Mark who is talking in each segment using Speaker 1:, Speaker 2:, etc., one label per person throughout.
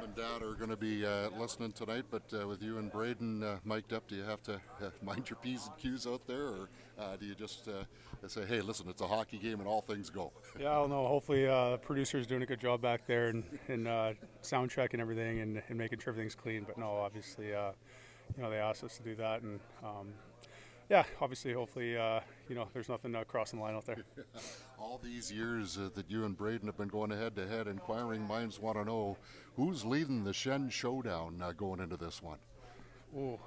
Speaker 1: and Dad are going to be listening tonight, but with you and Brayden mic'd up, do you have to mind your P's and Q's out there, or do you just say, hey, listen, it's a hockey game and all things go?
Speaker 2: Yeah, I don't know. Hopefully, producer's doing a good job back there and sound checking everything and making sure everything's clean. But no, obviously, they asked us to do that, and yeah, obviously, hopefully, there's nothing crossing the line out there.
Speaker 1: All these years that you and Brayden have been going head to head, inquiring minds want to know who's leading the Shen showdown going into this one.
Speaker 2: Ooh,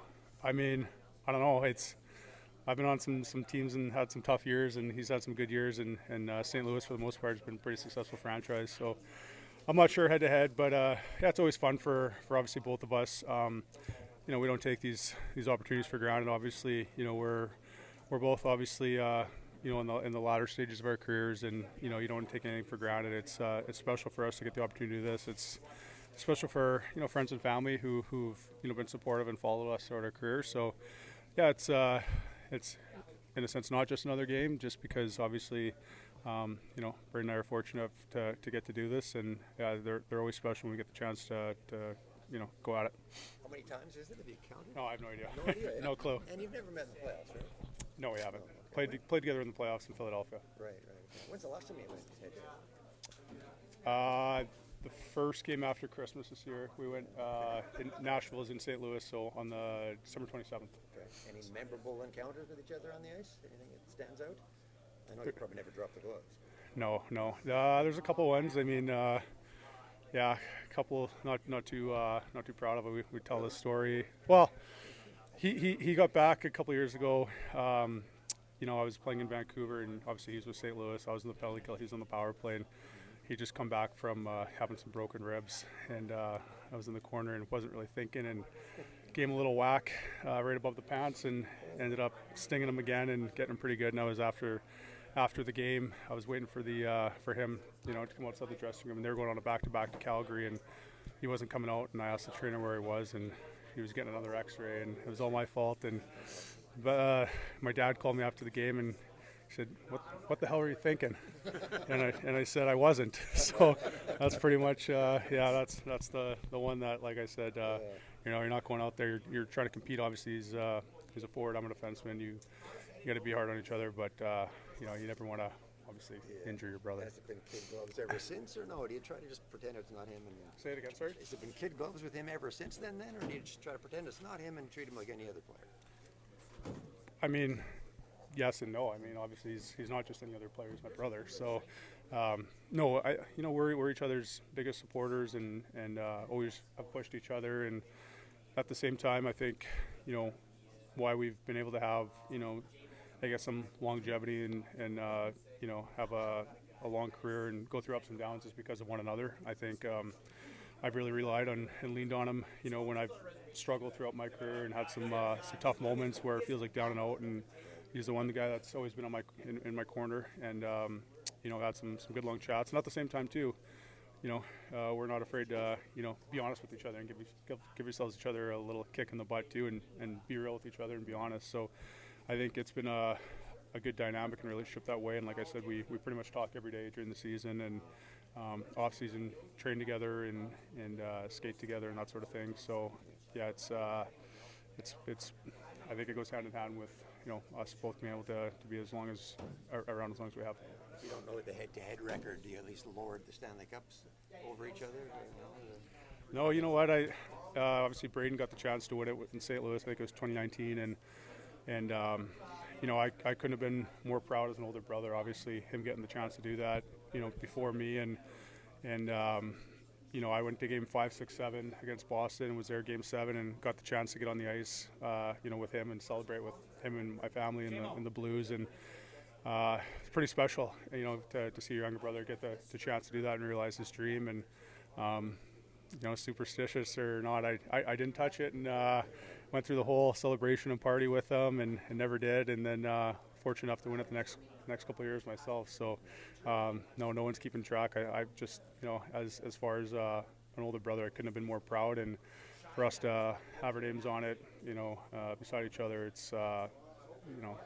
Speaker 2: I mean, I don't know. I've been on some teams and had some tough years, and he's had some good years, and St. Louis for the most part has been a pretty successful franchise. So I'm not sure head to head, but yeah, it's always fun for obviously both of us. We don't take these opportunities for granted. Obviously, we're both obviously in the latter stages of our careers, and you don't take anything for granted. It's special for us to get the opportunity to do this. It's special for friends and family who've been supportive and followed us throughout our careers. So yeah, it's in a sense not just another game, just because obviously Brayden and I are fortunate to get to do this, and yeah, they're always special when we get the chance to go at it.
Speaker 3: How many times is it? Have you counted?
Speaker 2: No, I have no idea.
Speaker 3: No idea.
Speaker 2: No clue.
Speaker 3: And you've never met in the playoffs, right?
Speaker 2: No, we haven't. Played together in the playoffs in Philadelphia.
Speaker 3: Right. When's the last time you went head to head?
Speaker 2: The first game after Christmas this year, we went. Nashville is in St. Louis, so on the December 27th.
Speaker 3: Okay. Any memorable encounters with each other on the ice? Anything that stands out? I know you probably never dropped the gloves.
Speaker 2: No. There's a couple ones. I mean, yeah, a couple. Not too proud of it. We tell this story. Well, he got back a couple years ago. I was playing in Vancouver, and obviously he's with St. Louis. I was in the penalty kill. He's on the power play, and he just come back from having some broken ribs, and I was in the corner and wasn't really thinking, and gave him a little whack right above the pants, and ended up stinging him again and getting him pretty good. And I was after the game, I was waiting for him to come outside the dressing room, and they were going on a back-to-back to Calgary, and he wasn't coming out, and I asked the trainer where he was, and he was getting another x-ray, and it was all my fault. But my dad called me after the game and said, what the hell were you thinking? and I said I wasn't. So that's pretty much that's the one that, like I said, you're not going out there, you're trying to compete. Obviously he's a forward, I'm a defenseman. You got to be hard on each other, but you never want to obviously injure your brother.
Speaker 3: Has it been kid gloves ever since, or no? Do you try to just pretend it's not him?
Speaker 2: Say it again, sorry?
Speaker 3: Has it been kid gloves with him ever since then, or do you just try to pretend it's not him and treat him like any other player?
Speaker 2: I mean, yes and no. I mean, obviously he's not just any other player; he's my brother. So, no, we're each other's biggest supporters, and always have pushed each other. And at the same time, I think why we've been able to have I guess some longevity and have a long career and go through ups and downs is because of one another. I think I've really relied on and leaned on him when I've struggled throughout my career and had some tough moments where it feels like down and out, and he's the guy that's always been in my corner, and had some good long chats. And at the same time too, we're not afraid to be honest with each other and give yourselves each other a little kick in the butt too, and be real with each other and be honest. So I think it's been a good dynamic and relationship that way. And like I said, we pretty much talk every day during the season, and off season train together and skate together and that sort of thing. So yeah, it's I think it goes hand in hand with us both being able to be around as long as we have.
Speaker 3: You don't know the head-to-head record. Do you at least lord the Stanley Cups over each other?
Speaker 2: No, you know what? I obviously Brayden got the chance to win it in St. Louis. I think it was 2019, and I couldn't have been more proud as an older brother. Obviously, him getting the chance to do that, before me, and I went to game 5, 6, 7 against Boston, was there game 7, and got the chance to get on the ice, with him and celebrate with him and my family in the Blues, and it's pretty special, to see your younger brother get the chance to do that and realize his dream. And superstitious or not, I didn't touch it, and went through the whole celebration and party with him, and never did. And then fortunate enough to win it the next couple of years myself. So no one's keeping track. I just as far as an older brother, I couldn't have been more proud. And for us to have our names on it, beside each other, it's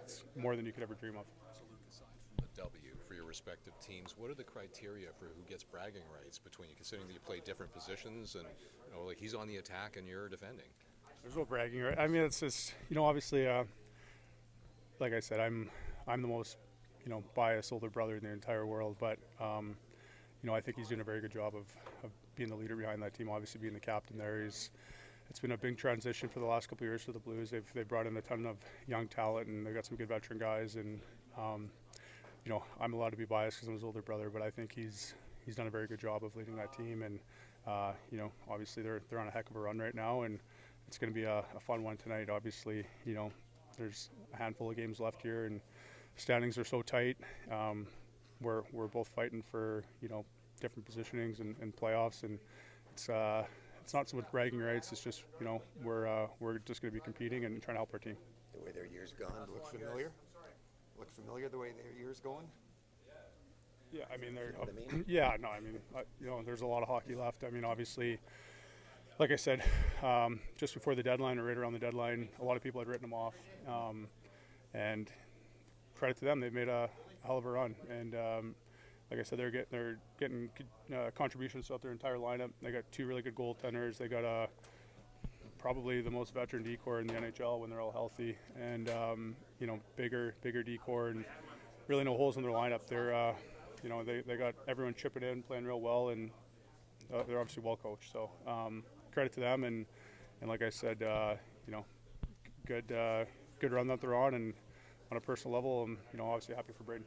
Speaker 2: it's more than you could ever dream of.
Speaker 1: So Luke, aside from the W, for your
Speaker 4: respective teams, what are the criteria for who gets bragging rights between you, considering that you play different positions and like he's on the attack and you're defending?
Speaker 2: There's no bragging, right? I mean, it's just obviously, like I said, I'm the most biased older brother in the entire world, but I think he's doing a very good job of being the leader behind that team. Obviously, being the captain there, it's been a big transition for the last couple of years for the Blues. They've brought in a ton of young talent, and they've got some good veteran guys. And I'm allowed to be biased because I'm his older brother, but I think he's done a very good job of leading that team. And obviously they're on a heck of a run right now, and it's going to be a fun one tonight. Obviously, there's a handful of games left here, and standings are so tight. We're both fighting for different positionings and playoffs, and it's not so much bragging rights. It's just we're just going to be competing and trying to help our team.
Speaker 3: The way their year's gone, look familiar? Look familiar the way their year's going?
Speaker 2: Yeah, I mean,
Speaker 3: You know what I mean?
Speaker 2: yeah, no, I mean, there's a lot of hockey left. I mean, obviously, like I said, just before the deadline or right around the deadline, a lot of people had written them off, and credit to them, they've made a hell of a run. And like I said, they're getting contributions throughout their entire lineup. They got two really good goaltenders. They got probably the most veteran D-core in the NHL when they're all healthy, and bigger D-core, and really no holes in their lineup. They're they got everyone chipping in, playing real well, and they're obviously well coached. So credit to them, and like I said, good run that they're on, and on a personal level, I'm obviously happy for Brayden.